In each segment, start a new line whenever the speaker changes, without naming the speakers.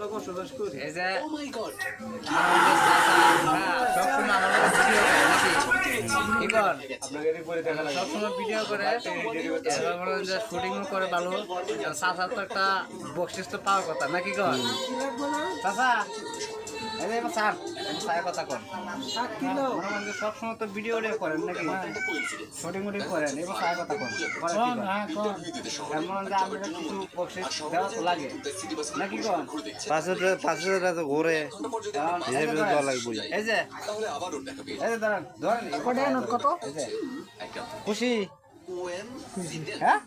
এই যে আমাদের চাচা সবসময় আমাদের ভিডিও করে নাকি কি কর সবসময় ভিডিও করে এবার মনে হয় যে শুটিংও করে ভালো চাচা তো একটা বকশিস তো পাওয়ার কথা নাকি কর চাচা এই যে এবার স্যার স্যারের কথা কর সবসময় তো ভিডিও করেন নাকি শুটিং মুটিং করেন এবার স্যারের কথা কর এমন যে আপনাদের কিছু বকশিস দেওয়া তো লাগে নাকি কর
পাঁচশো টাকা ঘুরে
এই যে ধরেন কত খুশি হ্যাঁ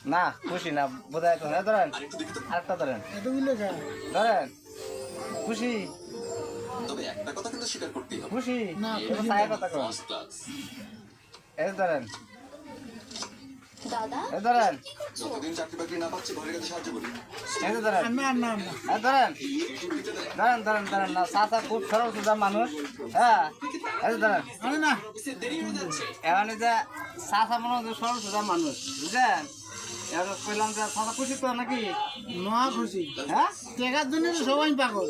না খুশি না বোঝায় তো হ্যাঁ ধরেন আরেকটা ধরেন ধরেন খুশি খুশি সাহেব কথা কর এই ধরেন
দাদা
এই ধরেন
যতদিন চাকরি বাকরি না পাচ্ছি ঘরের কাছে সাহায্য করি
এই যে ধরেন এই ধরেন ধরেন ধরেন ধরেন না চাচা খুব সরল সোজা মানুষ হ্যাঁ এই যে ধরেন এখন এই যে চাচা মনে হচ্ছে সরল সোজা মানুষ বুঝলেন এবার কইলাম যে চাচা খুশি তো নাকি
মহা খুশি
হ্যাঁ
টেকার জন্য তো সবাই পাগল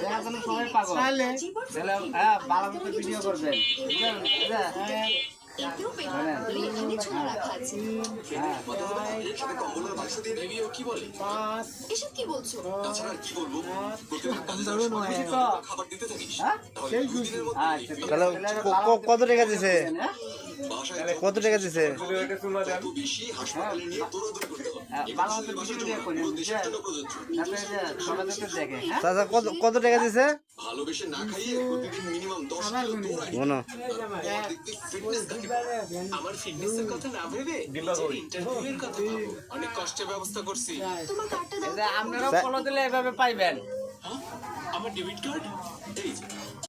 দেখার জন্য সবাই পাগল
তাহলে
তাহলে হ্যাঁ ভালো মতো ভিডিও করবেন বুঝলেন এই যে
এতেও পেপার বলে এখানে ছোঁয়া রাখা আছে
হ্যাঁ
সাথে কম্বলের বাক্স দিয়ে দেবী ও কি বলে
পাঁচ
এসব কি বলছো
তাছাড়া আর কি বলবো প্রতিদিন কাজে
দারুণ
যাওয়ার
হয়।
সময়
তো
খাবার দিতে থাকিস
হ্যাঁ
তাহলে
সেই
দুই দিনের মধ্যে
আচ্ছা
তাহলে কত টাকা দিছে
হ্যাঁ
বাসায়
কত টাকা দিছে
যত বেশি হাসপাতালে নিয়ে দৌড়াদৌড়ি করতে হবে
ভালো মতো ভিডিও করেন
পুরো
বুঝলেন
দেশের জন্য প্রযোজ্য
যাতে যে সবাই যাতে দেখে হ্যাঁ
চাচা কত টাকা দিছে
ভালোবেসে না খাইয়ে প্রতিদিন মিনিমাম 10
আবার
কিলো
গুনি।
দৌড়াই
মনো
দেখতে ফিটনেস কাকে
আমার ফিটনেসের কথা না ভেবে ইন্টারভিউয়ের কথা ভাবো অনেক কষ্টের ব্যবস্থা করছি
তোমার কার্ডটা
এই
দাও
যে আপনারাও ফলো দিলে এভাবে পাইবেন
আমার ডেবিট কার্ড
এই যে,